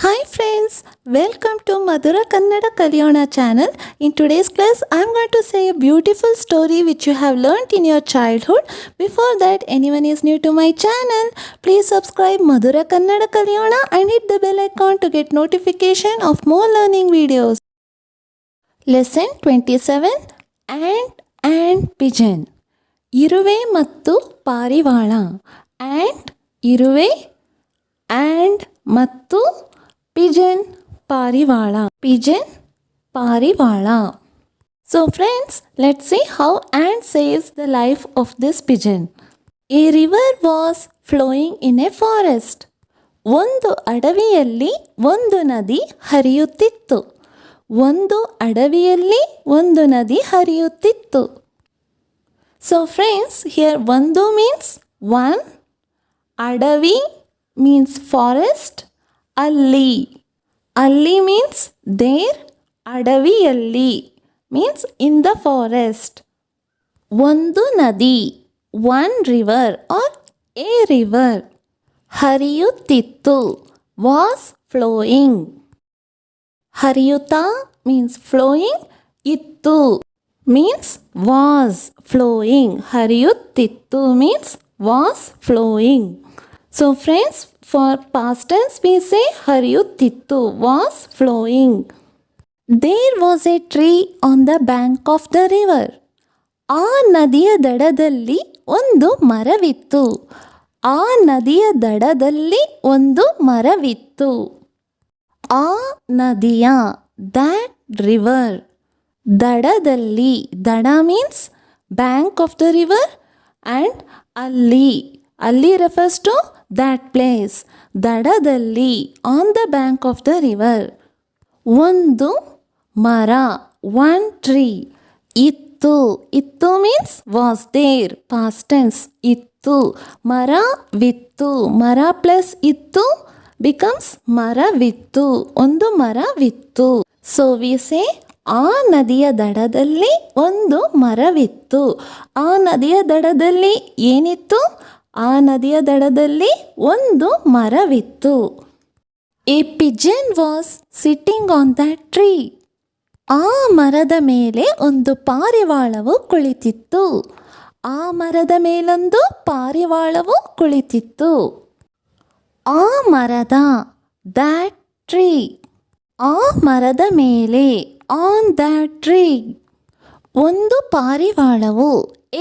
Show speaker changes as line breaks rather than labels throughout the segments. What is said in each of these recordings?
Hi friends, welcome to Madhura Kannada Kaliyona channel. In today's class, I am going to say a beautiful story which you have learnt in your childhood. Before that, anyone is new to my channel, please subscribe Madhura Kannada Kaliyona and hit the bell icon to get notification of more learning videos. Lesson 27 Ant and Pigeon. ಇರುವೆ ಮತ್ತು ಪಾರಿವಾಳ. Ant ಇರುವೆ and ಮತ್ತು pigeon ಪಾರಿವಾಳ. Pigeon ಪಾರಿವಾಳ. So friends, let's see how ant saves the life of this pigeon. A river was flowing in a forest. ಒಂದು ಅಡವಿಯಲ್ಲಿ ಒಂದು ನದಿ ಹರಿಯುತ್ತಿತ್ತು. ಒಂದು ಅಡವಿಯಲ್ಲಿ ಒಂದು ನದಿ ಹರಿಯುತ್ತಿತ್ತು. So friends, here ಒಂದು means one, ಅಡವಿ means forest, ಅಲ್ಲಿ means there, ಅಡವಿಯಲ್ಲಿ means in the forest. ಒಂದು ನದಿ, one river or a river, ಹರಿಯುತ್ತಿತ್ತು was flowing. ಹರಿಯುತ್ತಾ means flowing, ಇತ್ತು means was flowing. ಹರಿಯುತ್ತಿತ್ತು means was flowing. So friends, for past tense we say ಹರಿಯುತ್ತಿತ್ತು was flowing. There was a tree on the bank of the river. ಆ ನದಿಯ ದಡದಲ್ಲಿ ಒಂದು ಮರವಿತ್ತು. ಆ ನದಿಯ ದಡದಲ್ಲಿ ಒಂದು ಮರವಿತ್ತು. ಆ ನದಿಯ that river, ದಡದಲ್ಲಿ, ದಡ means bank of the river and ಅಲ್ಲಿ refers to that place. ದಡದಲ್ಲಿ on the bank of the river ಒಂದು ಮರ, one tree, ಇತ್ತು means was there, past tense, ಇತ್ತು, ಮರವಿತ್ತು, ಮರ plus ಇತ್ತು becomes ಮರವಿತ್ತು, ಒಂದು ಮರವಿತ್ತು. So we say ಆ ನದಿಯ ದಡದಲ್ಲಿ ಒಂದು ಮರವಿತ್ತು. ಆ ನದಿಯ ದಡದಲ್ಲಿ ಏನಿತ್ತು? ಆ ನದಿಯ ದಡದಲ್ಲಿ ಒಂದು ಮರವಿತ್ತು. A pigeon was sitting on that tree. ಆ ಮರದ ಮೇಲೆ ಒಂದು ಪಾರಿವಾಳವು ಕುಳಿತಿತ್ತು. ಆ ಮರದ ಮೇಲೊಂದು ಪಾರಿವಾಳವು ಕುಳಿತಿತ್ತು. ಆ ಮರದ that tree, ಆ ಮರದ ಮೇಲೆ on that tree ಒಂದು ಪಾರಿವಾಳವು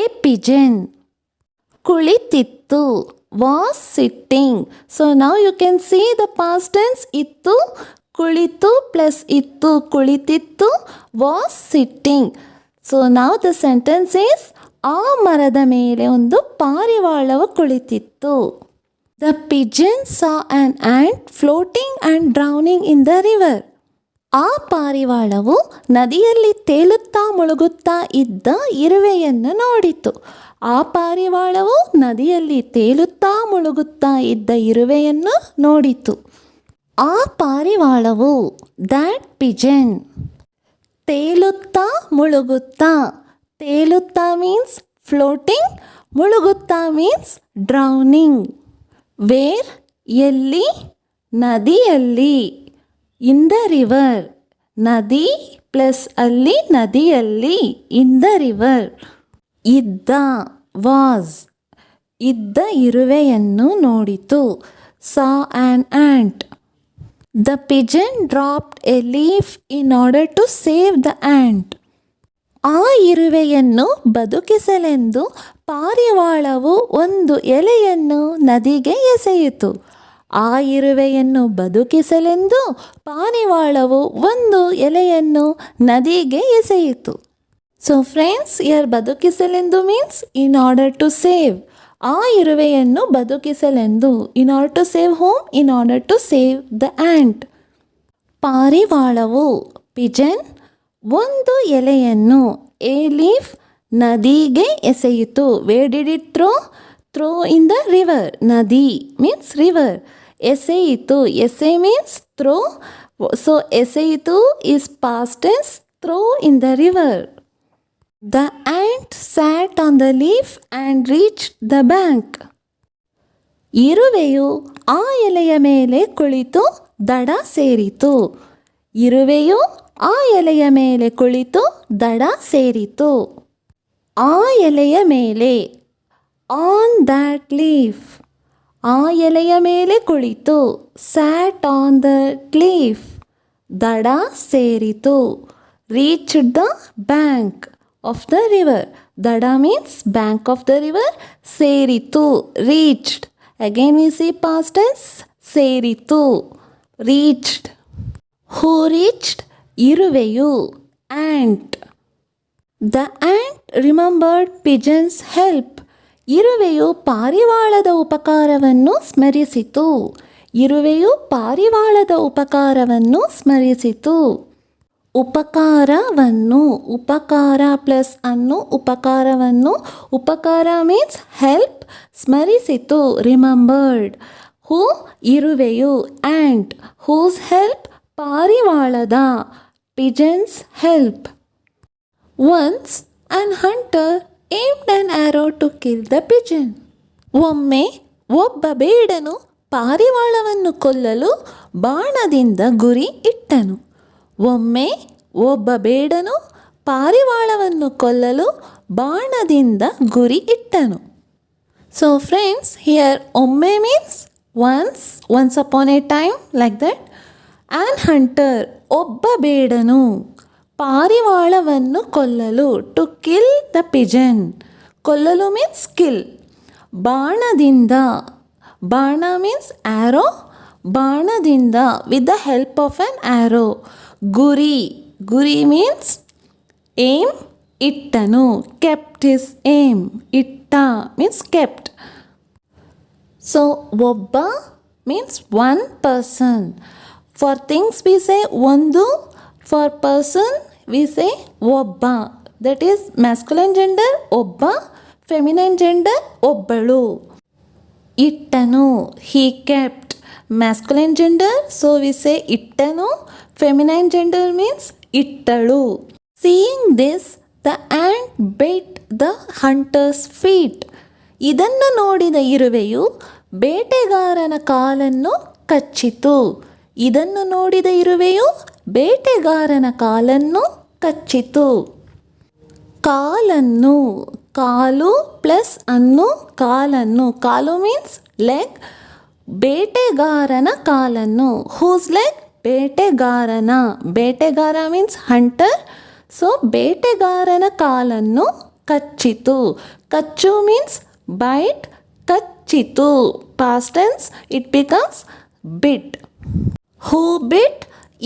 a pigeon ಕುಳಿತಿತ್ತು was sitting. So now you can see the past tense ಇತ್ತು, ಕುಳಿತು plus ಇತ್ತು, ಕುಳಿತಿತ್ತು was sitting. So now the sentence is ಆ ಮರದ ಮೇಲೆ ಒಂದು ಪಾರಿವಾಳವು ಕುಳಿತಿತ್ತು. The pigeon saw an ant floating and drowning in the river. ಆ ಪಾರಿವಾಳವು ನದಿಯಲ್ಲಿ ತೇಲುತ್ತಾ ಮುಳುಗುತ್ತಾ ಇದ್ದ ಇರುವೆಯನ್ನು ನೋಡಿತು. ಆ ಪಾರಿವಾಳವು ನದಿಯಲ್ಲಿ ತೇಲುತ್ತಾ ಮುಳುಗುತ್ತಾ ಇದ್ದ ಇರುವೆಯನ್ನು ನೋಡಿತು. ಆ ಪಾರಿವಾಳವು that pigeon ತೇಲುತ್ತಾ ಮುಳುಗುತ್ತಾ, ತೇಲುತ್ತಾ means floating, ಮುಳುಗುತ್ತಾ means drowning. Where? ಎಲ್ಲಿ? ನದಿಯಲ್ಲಿ, in the river, ನದಿ ಪ್ಲಸ್ ಅಲ್ಲಿ ನದಿಯಲ್ಲಿ, in the river. ಇದ್ದ was ಇದ್ದ ಇರುವೆಯನ್ನು ನೋಡಿತು. saw an ant. The pigeon dropped a leaf in order to save the ant. ಆ ಇರುವೆಯನ್ನು ಬದುಕಿಸಲೆಂದು ಪಾರಿವಾಳವು ಒಂದು ಎಲೆಯನ್ನು ನದಿಗೆ ಎಸೆಯಿತು. ಆ ಇರುವೆಯನ್ನು ಬದುಕಿಸಲೆಂದು ಪಾರಿವಾಳವು ಒಂದು ಎಲೆಯನ್ನು ನದಿಗೆ ಎಸೆಯಿತು. ಸೊ ಫ್ರೆಂಡ್ಸ್, here ಬದುಕಿಸಲೆಂದು means in order to save. ಆ ಇರುವೆಯನ್ನು ಬದುಕಿಸಲೆಂದು, in order to save whom? In order to save the ant. ಪಾರಿವಾಳವು pigeon ಒಂದು ಎಲೆಯನ್ನು a leaf ನದಿಗೆ ಎಸೆಯಿತು. Where did it throw? Throw in the river. ನದಿ means river. ಎಸೆಯಿತು, ಎಸೆ means throw. So ಎಸೆಯಿತು is past tense, throw in the river. The ant sat on the leaf and reached the bank. ಇರುವೆಯು ಆ ಎಲೆಯ ಮೇಲೆ ಕುಳಿತು ದಡ ಸೇರಿತು. ಇರುವೆಯು ಆ ಎಲೆಯ ಮೇಲೆ ಕುಳಿತು ದಡ ಸೇರಿತು. ಆ ಎಲೆಯ ಮೇಲೆ, ಆನ್ ದ್ಯಾಟ್ ಲೀಫ್. ಆ ಎಲೆಯ ಮೇಲೆ ಕುಳಿತು, ಸ್ಯಾಟ್ ಆನ್ ದ ಲೀಫ್. ದಡ ಸೇರಿತು. Reached the bank of the river. ದಡ means bank of the river. ಸೇರಿತು, reached. Again we see past tense, ಸೇರಿತು, ರೀಚ್ಡ್. Who reached? ಇರುವೆಯು, ant. The ant remembered pigeon's help. ಇರುವೆಯು ಪಾರಿವಾಳದ ಉಪಕಾರವನ್ನು ಸ್ಮರಿಸಿತು. ಇರುವೆಯು ಪಾರಿವಾಳದ ಉಪಕಾರವನ್ನು ಸ್ಮರಿಸಿತು. ಉಪಕಾರವನ್ನು, ಉಪಕಾರ ಪ್ಲಸ್ ಅನ್ನು, ಉಪಕಾರವನ್ನು. ಉಪಕಾರ ಮೀನ್ಸ್ ಹೆಲ್ಪ್. ಸ್ಮರಿಸಿತು, ರಿಮೆಂಬರ್ಡ್. ಹೂ? ಇರುವೆಯು. ಆಂಟ್. Whose help? ಪಾರಿವಾಳದ. Pigeon's help. Once an hunter aimed an arrow to kill the pigeon. ಒಮ್ಮೆ ಒಬ್ಬ ಬೇಡನು ಪಾರಿವಾಳವನ್ನು ಕೊಲ್ಲಲು ಬಾಣದಿಂದ ಗುರಿ ಇಟ್ಟನು. ಒಮ್ಮೆ ಒಬ್ಬ ಬೇಡನು ಪಾರಿವಾಳವನ್ನು ಕೊಲ್ಲಲು ಬಾಣದಿಂದ ಗುರಿ ಇಟ್ಟನು. ಸೊ ಫ್ರೆಂಡ್ಸ್, ಹಿಯರ್ ಒಮ್ಮೆ means once upon a time, like that. An hunter, ಒಬ್ಬ ಬೇಡನು ಪಾರಿವಾಳವನ್ನು ಕೊಲ್ಲಲು, ಟು ಕಿಲ್ ದ ಪಿಜನ್. ಕೊಲ್ಲಲು ಮೀನ್ಸ್ ಕಿಲ್. ಬಾಣದಿಂದ, ಬಾಣ ಮೀನ್ಸ್ ಆ್ಯರೋ. ಬಾಣದಿಂದ, with the help of an arrow. ಗುರಿ, ಗುರಿ ಮೀನ್ಸ್ ಏಮ್. ಇಟ್ಟನು, ಕೆಪ್ಟ್ ಹಿಸ್ ಏಮ್. ಇಟ್ಟ ಮೀನ್ಸ್ ಕೆಪ್ಟ್. ಸೊ ಒಬ್ಬ means one person. For things we say ಒಂದು. For person we say ಒಬ್ಬ. That is masculine gender ಒಬ್ಬ, feminine gender ಒಬ್ಬಳು. ಇಟ್ಟನು, he kept. Masculine gender, so we say ಇಟ್ಟನು. Feminine gender means ಇಟ್ಟಳು. Seeing this, the ant bit the hunter's feet. ಇದನ್ನು ನೋಡಿದ ಇರುವೆಯು ಬೇಟೆಗಾರನ ಕಾಲನ್ನು ಕಚ್ಚಿತು. ಇದನ್ನು ನೋಡಿದ ಇರುವೆಯು ಬೇಟೆಗಾರನ ಕಾಲನ್ನು ಕಚ್ಚಿತು. ಕಾಲನ್ನು, ಕಾಲು ಪ್ಲಸ್ ಅನ್ನು, ಕಾಲನ್ನು. ಕಾಲು ಮೀನ್ಸ್ ಲೆಗ್. ಬೇಟೆಗಾರನ ಕಾಲನ್ನು. Whose leg? ಬೇಟೆಗಾರನ. ಬೇಟೆಗಾರ ಮೀನ್ಸ್ ಹಂಟರ್. ಸೊ ಬೇಟೆಗಾರನ ಕಾಲನ್ನು ಕಚ್ಚಿತು. ಕಚ್ಚು ಮೀನ್ಸ್ ಬೈಟ್. ಕಚ್ಚಿತು, past tense, it becomes bit. Who bit?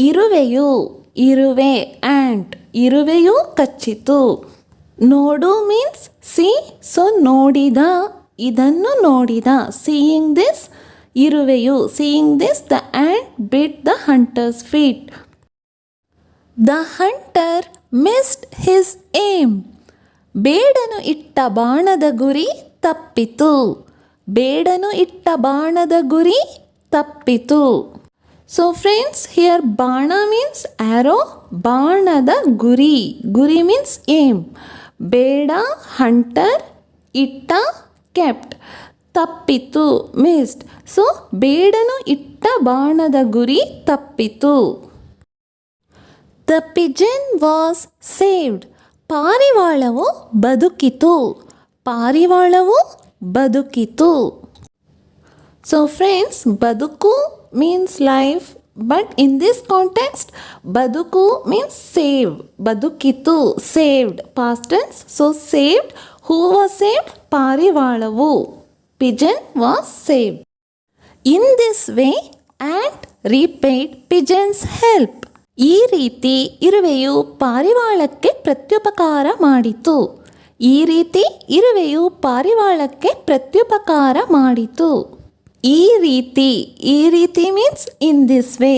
ಇರುವೆಯು. ಇರುವೆ, ಆಂಟ್. ಇರುವೆಯು ಕಚ್ಚಿತು. ನೋಡು ಮೀನ್ಸ್ ಸಿ. ಸೊ ನೋಡಿದ, ಇದನ್ನು ನೋಡಿದ. ಸೀಯಿಂಗ್ ದಿಸ್, ಇರುವೆಯು. Seeing this, the ant bit the hunter's feet. The hunter missed his aim. ಬೇಡನು ಇಟ್ಟ ಬಾಣದ ಗುರಿ ತಪ್ಪಿತು. ಬೇಡನು ಇಟ್ಟ ಬಾಣದ ಗುರಿ ತಪ್ಪಿತು. ಸೊ ಫ್ರೆಂಡ್ಸ್, ಹಿಯರ್ ಬಾಣ ಮೀನ್ಸ್ ಆ್ಯರೋ. ಬಾಣದ ಗುರಿ, ಗುರಿ ಮೀನ್ಸ್ ಏಮ್. ಬೇಡ, ಹಂಟರ್. ಇಟ್ಟ, ಕೆಪ್ಟ್. ತಪ್ಪಿತು, ಮಿಸ್ಡ್. ಸೊ ಬೇಡನು ಇಟ್ಟ ಬಾಣದ ಗುರಿ ತಪ್ಪಿತು. The pigeon was saved. ಪಾರಿವಾಳವು ಬದುಕಿತು. ಪಾರಿವಾಳವು ಬದುಕಿತು. ಸೊ ಫ್ರೆಂಡ್ಸ್, ಬದುಕು means life, but in this context baduku means save. Badukitu, saved, past tense. So saved. Who was saved? Parivalavu. Pigeon was saved. In this way ant repaid pigeon's help. ಈ ರೀತಿ ಇರುವೆಯು ಪಾರಿವಾಳಕ್ಕೆ ಪ್ರತ್ಯುಪಕಾರ ಮಾಡಿತು. ಈ ರೀತಿ ಇರುವೆಯು ಪಾರಿವಾಳಕ್ಕೆ ಪ್ರತ್ಯುಪಕಾರ ಮಾಡಿತು. ಈ ರೀತಿ, ಈ ರೀತಿ ಮೀನ್ಸ್ ಇನ್ ದಿಸ್ ವೇ.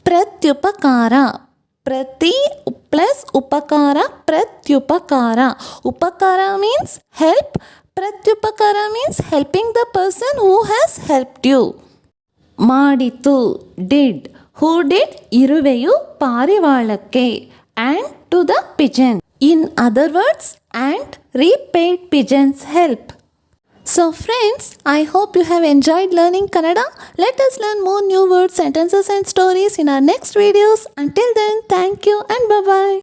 ಪ್ರತ್ಯುಪಕಾರ, ಪ್ರತಿ ಪ್ಲಸ್ ಉಪಕಾರ, ಪ್ರತ್ಯುಪಕಾರ. ಉಪಕಾರ ಮೀನ್ಸ್ ಹೆಲ್ಪ್. ಪ್ರತ್ಯುಪಕಾರ means helping the person who has helped you. ಮಾಡಿತು, ಡಿಡ್. Who did? ಇರುವೆಯು ಪಾರಿವಾಳಕ್ಕೆ. And to the pigeon. In other words, and repaid pigeon's help. So, friends, I hope you have enjoyed learning Kannada. Let us learn more new words, sentences, and stories in our next videos. Until then, thank you and bye bye.